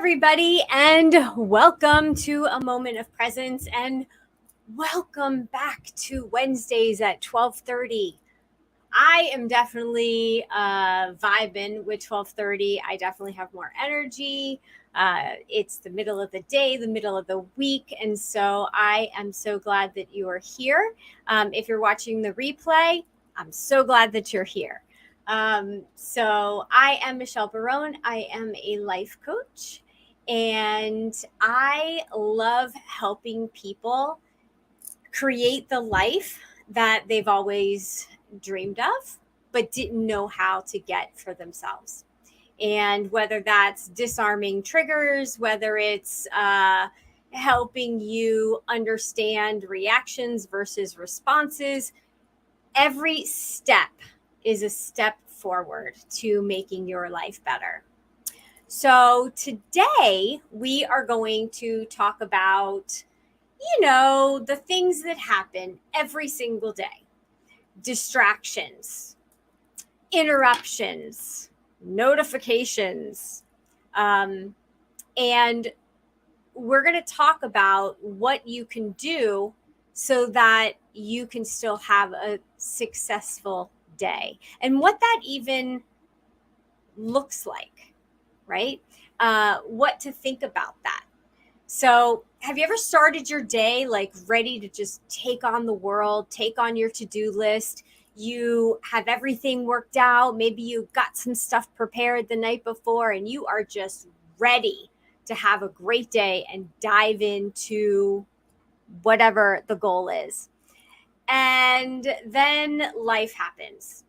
everybody, and welcome to A Moment of Presence, and welcome back to Wednesdays at 12:30. I am definitely vibing with 12:30. I definitely have more energy. It's the middle of the day, the middle of the week, and so I am so glad that you are here. If you're watching the replay, I'm so glad that you're here. So I am Michelle Barone. I am a life coach, and I love helping people create the life that they've always dreamed of, but didn't know how to get for themselves. And whether that's disarming triggers, whether it's helping you understand reactions versus responses, every step is a step forward to making your life better. So today we are going to talk about, the things that happen every single day: distractions, interruptions, notifications. And we're going to talk about what you can do so that you can still have a successful day and what that even looks like, right? What to think about that. So have you ever started your day like ready to just take on the world, take on your to-do list? You have everything worked out. Maybe you got some stuff prepared the night before and you are just ready to have a great day and dive into whatever the goal is. And then life happens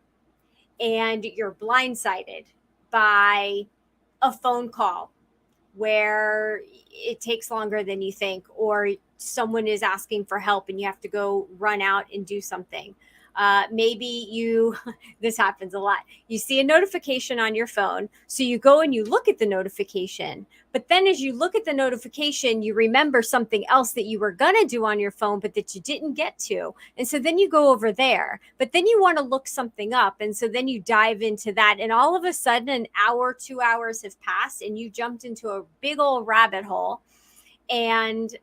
and you're blindsided by a phone call where it takes longer than you think, or someone is asking for help and you have to go run out and do something. This happens a lot. You see a notification on your phone. So you go and you look at the notification. But then as you look at the notification, you remember something else that you were going to do on your phone, but that you didn't get to. And so then you go over there. But then you want to look something up. And so then you dive into that. And all of a sudden, an hour, 2 hours have passed, and you jumped into a big old rabbit hole. And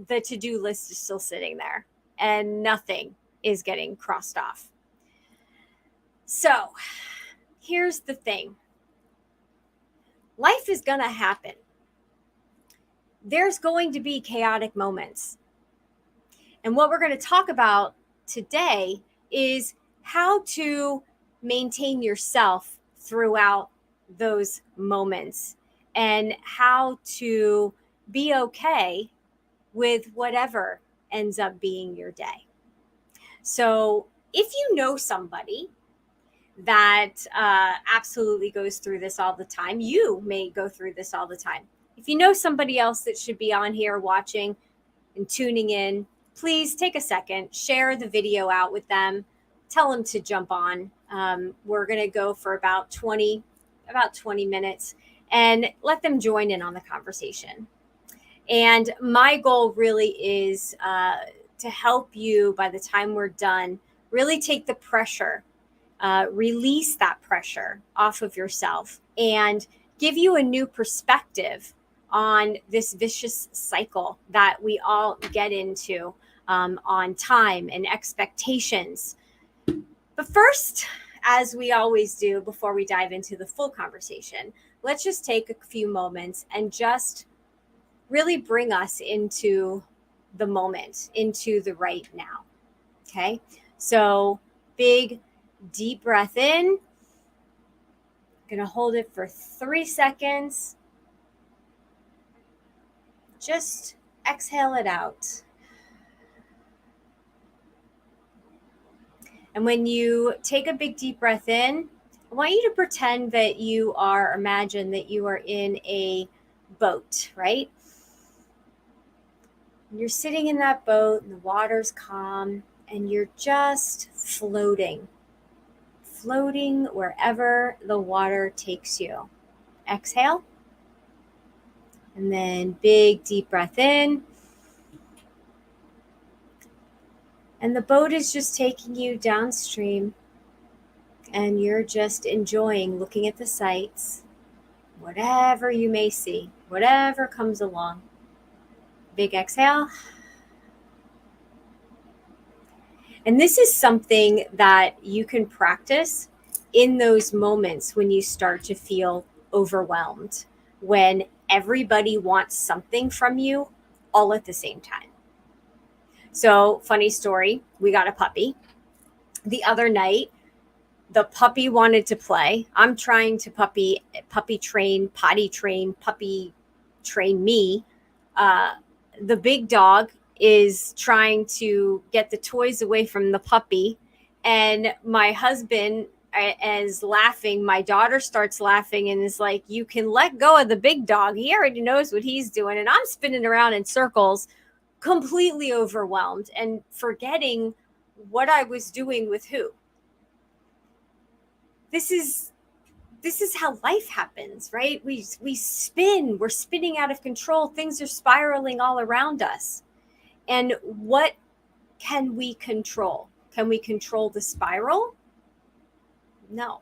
the to-do list is still sitting there. And nothing is getting crossed off. So here's the thing. Life is going to happen. There's going to be chaotic moments. And what we're going to talk about today is how to maintain yourself throughout those moments and how to be okay with whatever ends up being your day. So if you know somebody that absolutely goes through this all the time, you may go through this all the time. If you know somebody else that should be on here watching and tuning in, please take a second, share the video out with them, tell them to jump on. We're going to go for about 20 minutes and let them join in on the conversation. And my goal really is to help you, by the time we're done, really take the pressure, release that pressure off of yourself and give you a new perspective on this vicious cycle that we all get into on time and expectations. But first, as we always do before we dive into the full conversation, let's just take a few moments and just really bring us into the moment, into the right now. Okay. So big, deep breath in. Going to hold it for 3 seconds. Just exhale it out. And when you take a big, deep breath in, I want you to pretend that imagine that you are in a boat, right? You're sitting in that boat and the water's calm and you're just floating wherever the water takes you. Exhale. And then big, deep breath in. And the boat is just taking you downstream and you're just enjoying looking at the sights, whatever you may see, whatever comes along. Big exhale. And this is something that you can practice in those moments when you start to feel overwhelmed, when everybody wants something from you all at the same time. So, funny story, we got a puppy. The other night, the puppy wanted to play. I'm trying to puppy train, potty train, puppy train me. The big dog is trying to get the toys away from the puppy. And my husband is laughing. My daughter starts laughing and is like, you can let go of the big dog. He already knows what he's doing. And I'm spinning around in circles, completely overwhelmed and forgetting what I was doing with who. This is how life happens, right? We spin, we're spinning out of control. Things are spiraling all around us. And what can we control? Can we control the spiral? No.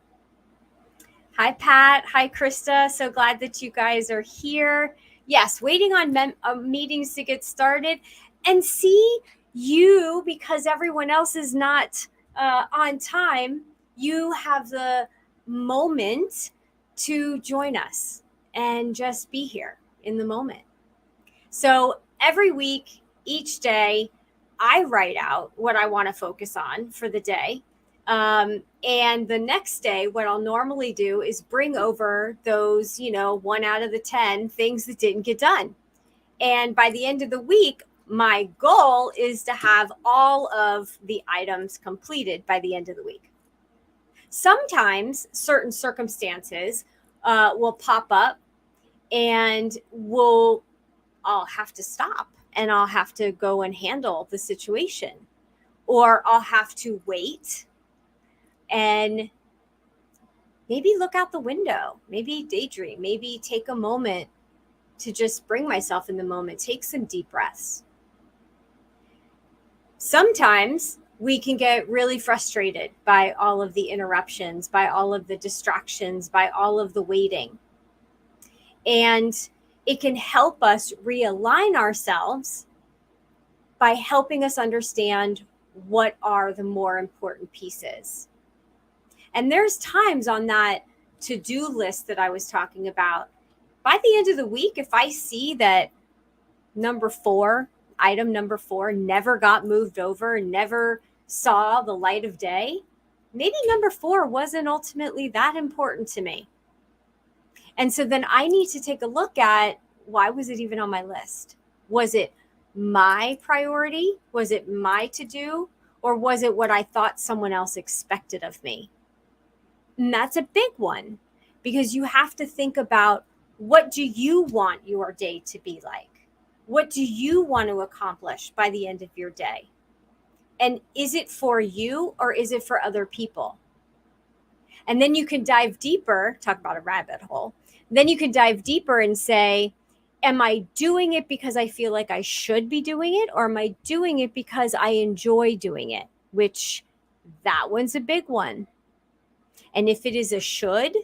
Hi, Pat. Hi, Krista. So glad that you guys are here. Yes, waiting on meetings to get started. And see, you, because everyone else is not on time, you have the moment to join us and just be here in the moment. So every week, each day, I write out what I want to focus on for the day. And the next day, what I'll normally do is bring over those, 1 out of the 10 things that didn't get done. And by the end of the week, my goal is to have all of the items completed by the end of the week. Sometimes certain circumstances will pop up and I'll have to stop and I'll have to go and handle the situation, or I'll have to wait and maybe look out the window, maybe daydream, maybe take a moment to just bring myself in the moment, take some deep breaths. Sometimes we can get really frustrated by all of the interruptions, by all of the distractions, by all of the waiting. And it can help us realign ourselves by helping us understand what are the more important pieces. And there's times on that to-do list that I was talking about. By the end of the week, if I see that item number 4 never got moved over, never saw the light of day, maybe number 4 wasn't ultimately that important to me. And so then I need to take a look at, why was it even on my list? Was it my priority? Was it my to-do? Or was it what I thought someone else expected of me? And that's a big one, because you have to think about, what do you want your day to be like? What do you want to accomplish by the end of your day? And is it for you or is it for other people? And then you can dive deeper, talk about a rabbit hole. Then you can dive deeper and say, am I doing it because I feel like I should be doing it? Or am I doing it because I enjoy doing it? Which, that one's a big one. And if it is a should,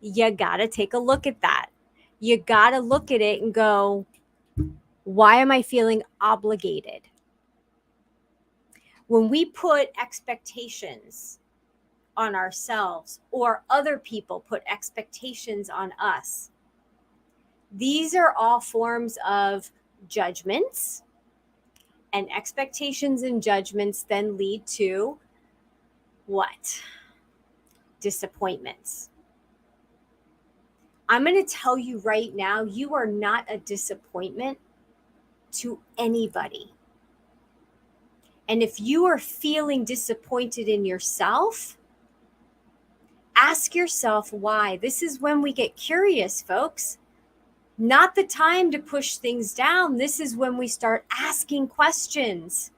you got to take a look at that. You got to look at it and go, why am I feeling obligated? When we put expectations on ourselves, or other people put expectations on us, these are all forms of judgments, and expectations and judgments then lead to what? Disappointments. I'm going to tell you right now, you are not a disappointment to anybody. And if you are feeling disappointed in yourself, ask yourself why. This is when we get curious, folks. Not the time to push things down. This is when we start asking questions.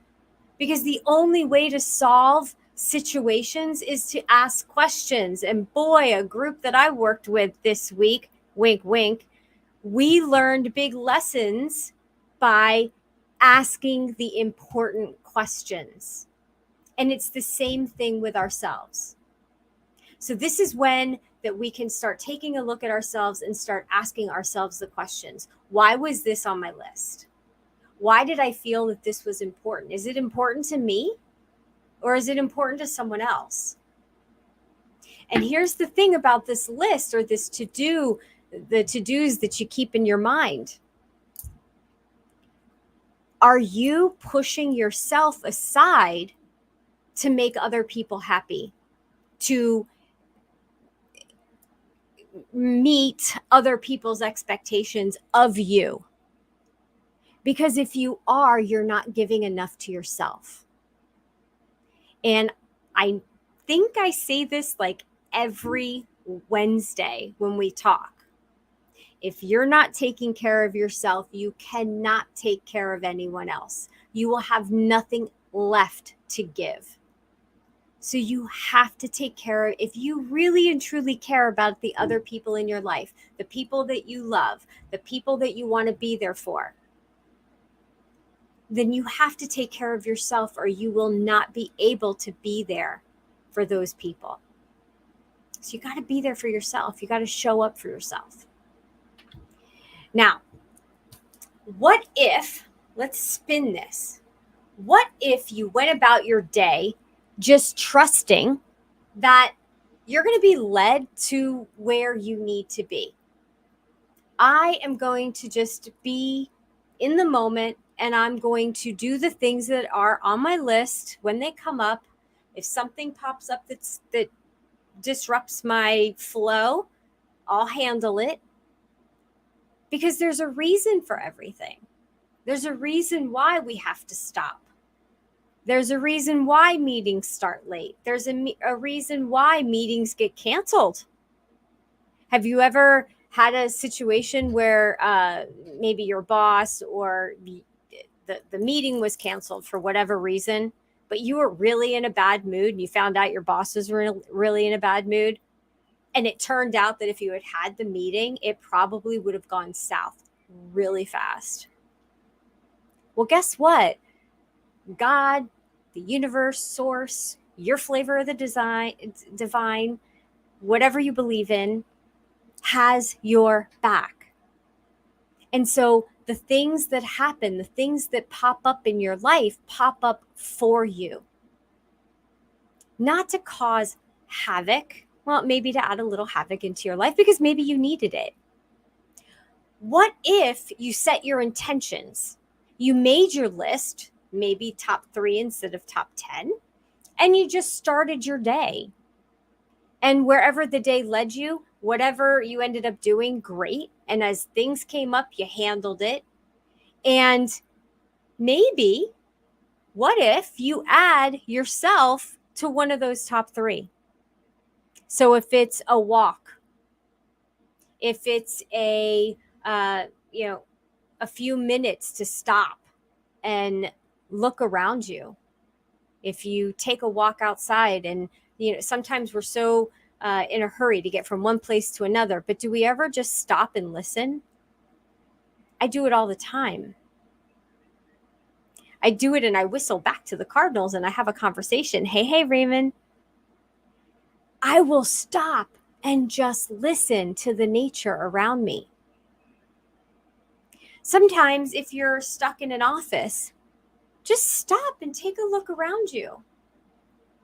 Because the only way to solve situations is to ask questions. And boy, a group that I worked with this week, wink, wink, we learned big lessons by asking the important questions. And it's the same thing with ourselves. So this is when that we can start taking a look at ourselves and start asking ourselves the questions. Why was this on my list? Why did I feel that this was important? Is it important to me, or is it important to someone else? And here's the thing about this list, or this to-do, the to-dos that you keep in your mind. Are you pushing yourself aside to make other people happy, to meet other people's expectations of you? Because if you are, you're not giving enough to yourself. And I think I say this like every Wednesday when we talk. If you're not taking care of yourself, you cannot take care of anyone else. You will have nothing left to give. So you have to take care of, if you really and truly care about the other people in your life, the people that you love, the people that you want to be there for, then you have to take care of yourself, or you will not be able to be there for those people. So you got to be there for yourself. You got to show up for yourself. Now, what if, let's spin this. What if you went about your day just trusting that you're going to be led to where you need to be? I am going to just be in the moment, and I'm going to do the things that are on my list when they come up. If something pops up that disrupts my flow, I'll handle it, because there's a reason for everything. There's a reason why we have to stop. There's a reason why meetings start late. There's a reason why meetings get canceled. Have you ever had a situation where maybe your boss or the meeting was canceled for whatever reason, but you were really in a bad mood and you found out your boss was really in a bad mood? And it turned out that if you had had the meeting, it probably would have gone south really fast. Well, guess what? God, the universe, source, your flavor of the divine, whatever you believe in, has your back. And so the things that happen, the things that pop up in your life, pop up for you. Not to cause havoc. Well, maybe to add a little havoc into your life because maybe you needed it. What if you set your intentions? You made your list, maybe top 3 instead of top 10, and you just started your day. And wherever the day led you, whatever you ended up doing, great. And as things came up, you handled it. And maybe, what if you add yourself to one of those top 3? So if it's a walk, if it's a few minutes to stop and look around you, if you take a walk outside, and sometimes we're so in a hurry to get from one place to another, but do we ever just stop and listen? I do it all the time. I do it and I whistle back to the Cardinals and I have a conversation. Hey, Raymond. I will stop and just listen to the nature around me. Sometimes if you're stuck in an office, just stop and take a look around you.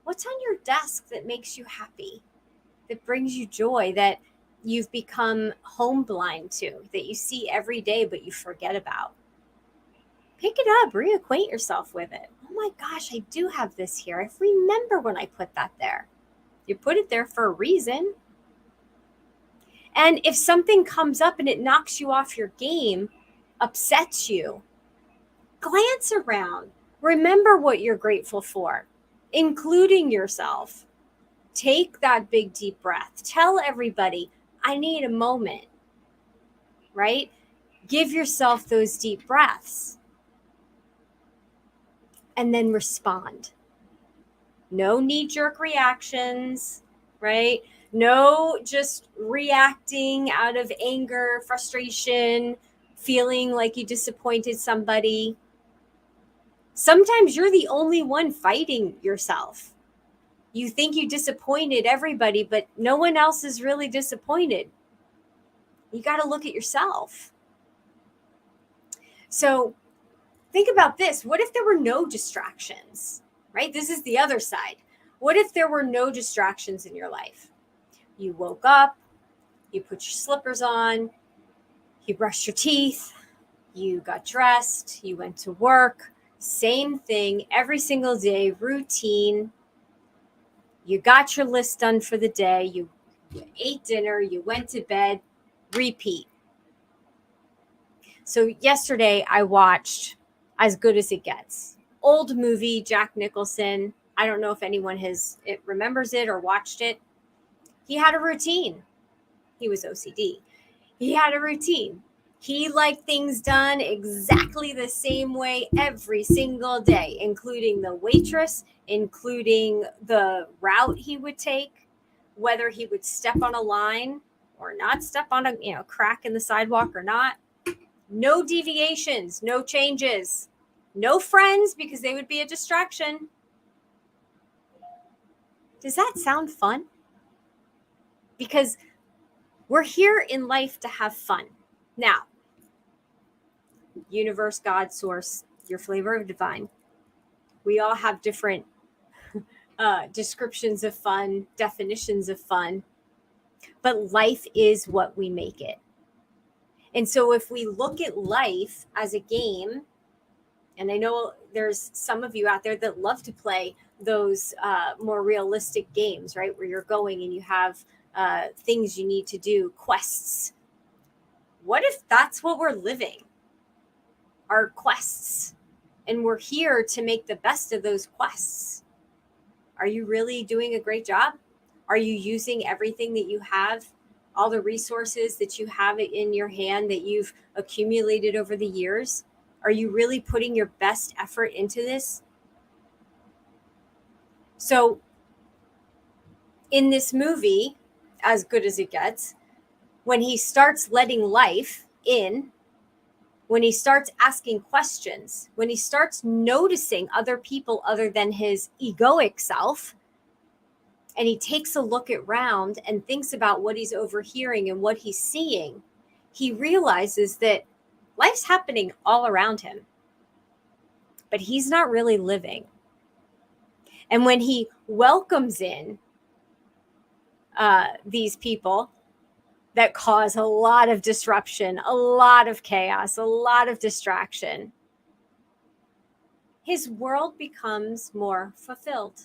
What's on your desk that makes you happy, that brings you joy, that you've become home blind to, that you see every day but you forget about? Pick it up, reacquaint yourself with it. Oh my gosh, I do have this here. I remember when I put that there. You put it there for a reason. And if something comes up and it knocks you off your game, upsets you, glance around. Remember what you're grateful for, including yourself. Take that big, deep breath. Tell everybody, I need a moment, right? Give yourself those deep breaths. And then respond. No knee-jerk reactions, right? No just reacting out of anger, frustration, feeling like you disappointed somebody. Sometimes you're the only one fighting yourself. You think you disappointed everybody, but no one else is really disappointed. You got to look at yourself. So think about this. What if there were no distractions, right? This is the other side. What if there were no distractions in your life? You woke up, you put your slippers on, you brushed your teeth, you got dressed, you went to work, same thing every single day, routine. You got your list done for the day, you ate dinner, you went to bed, repeat. So yesterday I watched As Good as It Gets. Old movie, Jack Nicholson. I don't know if anyone remembers it or watched it. He had a routine. He was OCD. He had a routine. He liked things done exactly the same way every single day, including the waitress, including the route he would take, whether he would step on a line or not step on a crack in the sidewalk or not. No deviations, no changes, no friends because they would be a distraction. Does that sound fun? Because we're here in life to have fun. Now, universe, God, source, your flavor of divine. We all have different descriptions of fun, definitions of fun, but life is what we make it. And so if we look at life as a game, and I know there's some of you out there that love to play those more realistic games, right? Where you're going and you have things you need to do, quests. What if that's what we're living? Our quests. And we're here to make the best of those quests. Are you really doing a great job? Are you using everything that you have, all the resources that you have in your hand that you've accumulated over the years? Are you really putting your best effort into this? So in this movie, As Good as It Gets, when he starts letting life in, when he starts asking questions, when he starts noticing other people other than his egoic self, and he takes a look around and thinks about what he's overhearing and what he's seeing, he realizes that life's happening all around him, but he's not really living. And when he welcomes in these people that cause a lot of disruption, a lot of chaos, a lot of distraction, his world becomes more fulfilled.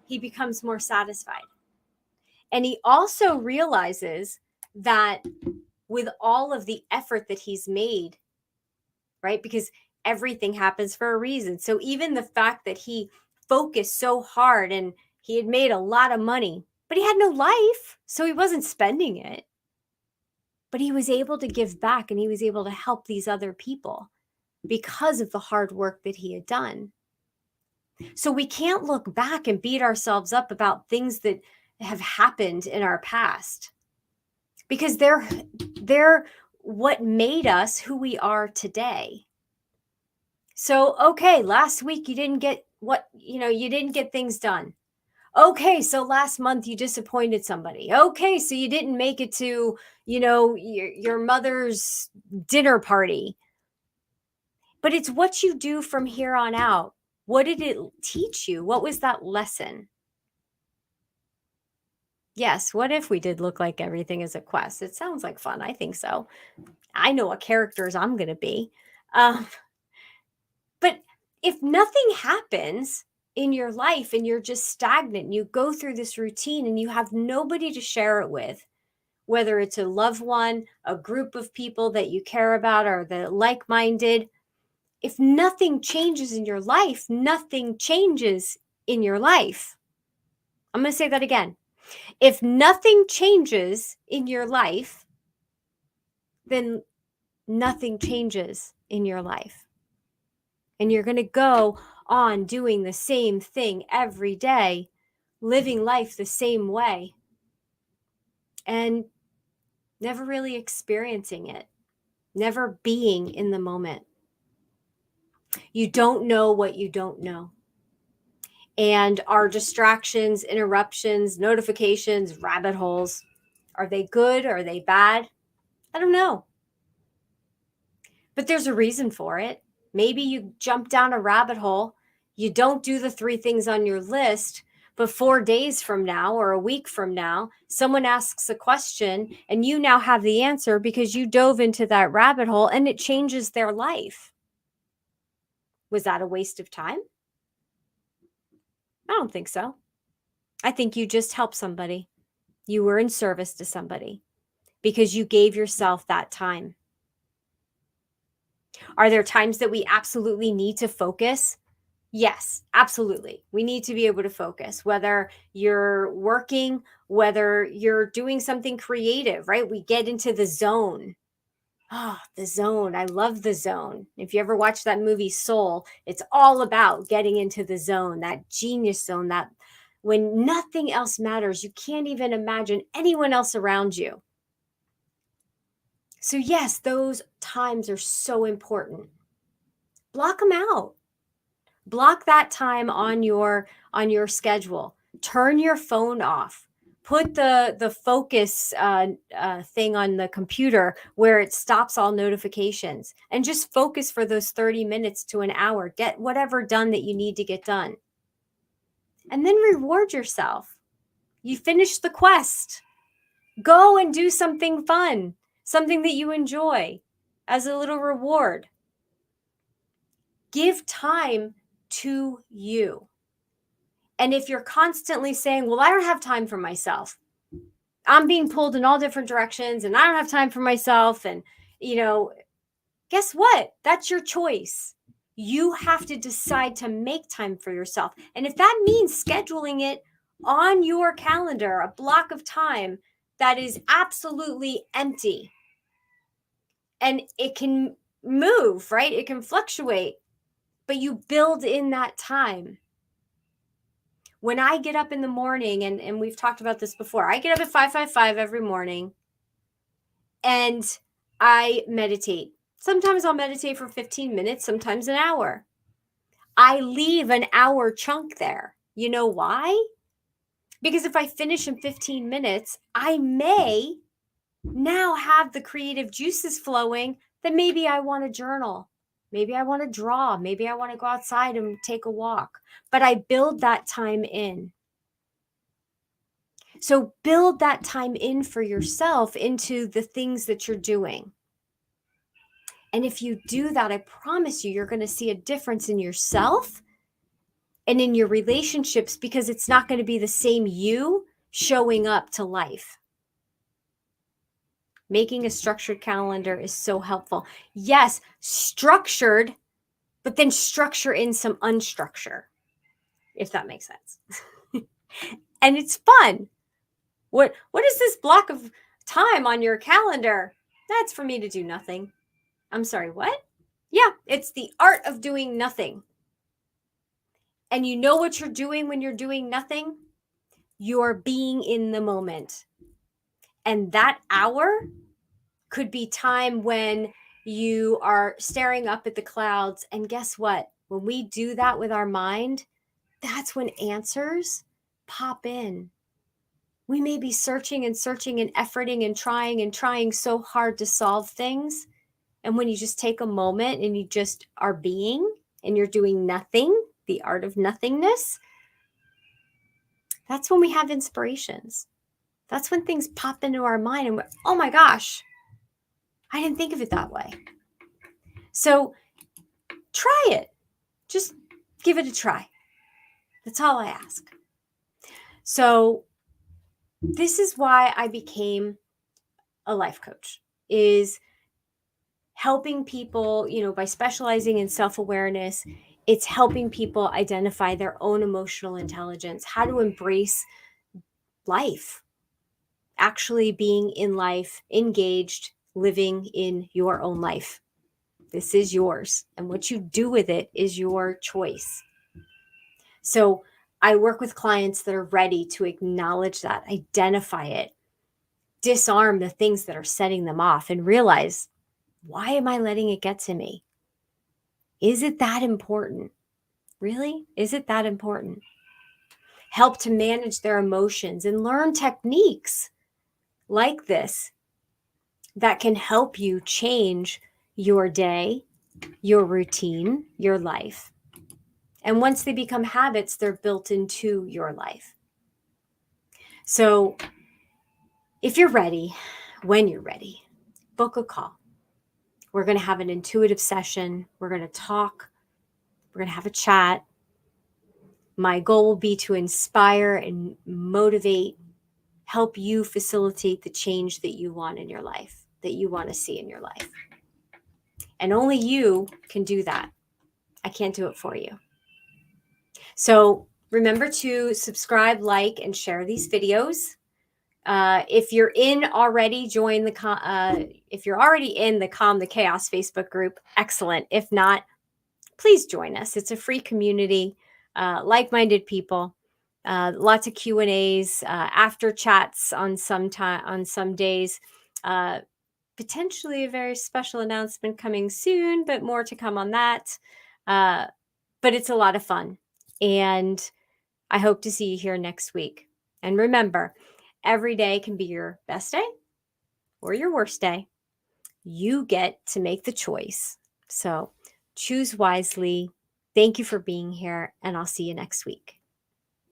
He becomes more satisfied. And he also realizes that with all of the effort that he's made, right? Because everything happens for a reason. So even the fact that he focused so hard and he had made a lot of money, but he had no life, so he wasn't spending it. But he was able to give back and he was able to help these other people because of the hard work that he had done. So we can't look back and beat ourselves up about things that have happened in our past because they're what made us who we are today. So, okay, last week you didn't get you didn't get things done. Okay, so last month you disappointed somebody. Okay, so you didn't make it to, your mother's dinner party. But it's what you do from here on out. What did it teach you? What was that lesson? Yes, what if we did look like everything is a quest? It sounds like fun. I think so. I know what characters I'm going to be. But if nothing happens in your life and you're just stagnant, you go through this routine and you have nobody to share it with, whether it's a loved one, a group of people that you care about, or the like-minded, if nothing changes in your life, nothing changes in your life. I'm going to say that again. If nothing changes in your life, then nothing changes in your life. And you're going to go on doing the same thing every day, living life the same way, and never really experiencing it, never being in the moment. You don't know what you don't know. And our distractions, interruptions, notifications, rabbit holes, are they good? Are they bad? I don't know. But there's a reason for it. Maybe you jump down a rabbit hole, you don't do the 3 things on your list, but 4 days from now or a week from now, someone asks a question and you now have the answer because you dove into that rabbit hole and it changes their life. Was that a waste of time? I don't think so. I think you just helped somebody. You were in service to somebody because you gave yourself that time. Are there times that we absolutely need to focus? Yes, absolutely. We need to be able to focus, whether you're working, whether you're doing something creative, right? We get into the zone. Oh, the zone. I love the zone. If you ever watch that movie Soul, it's all about getting into the zone, that genius zone, that when nothing else matters, you can't even imagine anyone else around you. So yes, those times are so important. Block them out. Block that time on your schedule. Turn your phone off. Put the focus thing on the computer where it stops all notifications, and just focus for those 30 minutes to an hour. Get whatever done that you need to get done, and then reward yourself. You finished the quest. Go and do something fun, something that you enjoy as a little reward. Give time to you. And if you're constantly saying, well, I don't have time for myself, I'm being pulled in all different directions and I don't have time for myself. And, guess what? That's your choice. You have to decide to make time for yourself. And if that means scheduling it on your calendar, a block of time that is absolutely empty, and it can move, right? It can fluctuate, but you build in that time. When I get up in the morning, and we've talked about this before, I get up at 5:55 every morning and I meditate. Sometimes I'll meditate for 15 minutes, sometimes an hour. I leave an hour chunk there. You know why? Because if I finish in 15 minutes, I may now have the creative juices flowing that maybe I want to journal. Maybe I want to draw. Maybe I want to go outside and take a walk. But I build that time in. So build that time in for yourself into the things that you're doing. And if you do that, I promise you're going to see a difference in yourself and in your relationships, because it's not going to be the same you showing up to life. Making a structured calendar is so helpful. Yes, structured, but then structure in some unstructure, if that makes sense. And it's fun. What is this block of time on your calendar? That's for me to do nothing. I'm sorry, what? Yeah, it's the art of doing nothing. And you know what you're doing when you're doing nothing? You're being in the moment. And that hour could be time when you are staring up at the clouds. And guess what? When we do that with our mind, that's when answers pop in. We may be searching and efforting and trying so hard to solve things. And when you just take a moment and you just are being and you're doing nothing, the art of nothingness, that's when we have inspirations. That's when things pop into our mind and we're, oh my gosh, I didn't think of it that way. So try it. Just give it a try. That's all I ask. So this is why I became a life coach, is helping people, by specializing in self-awareness. It's helping people identify their own emotional intelligence, how to embrace life, actually being in life, engaged, living in your own life. This is yours, and what you do with it is your choice. So I work with clients that are ready to acknowledge that, identify it, disarm the things that are setting them off, and realize, why am I letting it get to me? Is it that important? Really? Is it that important? help to manage their emotions, and learn techniques like this that can help you change your day, your routine, your life. And once they become habits, they're built into your life. So if you're ready, when you're ready, book a call. We're going to have an intuitive session. We're going to talk. We're going to have a chat. My goal will be to inspire and motivate, help you facilitate the change that you want in your life, that you want to see in your life. And only you can do that. I can't do it for you. So remember to subscribe, like, and share these videos. If you're in already, join the if you're already in the Calm the Chaos Facebook group, excellent. If not, please join us. It's a free community, like-minded people, lots of Q&As, after chats on some days. Potentially a very special announcement coming soon, but more to come on that. But it's a lot of fun, and I hope to see you here next week. And remember, every day can be your best day or your worst day. You get to make the choice. So choose wisely. Thank you for being here, and I'll see you next week.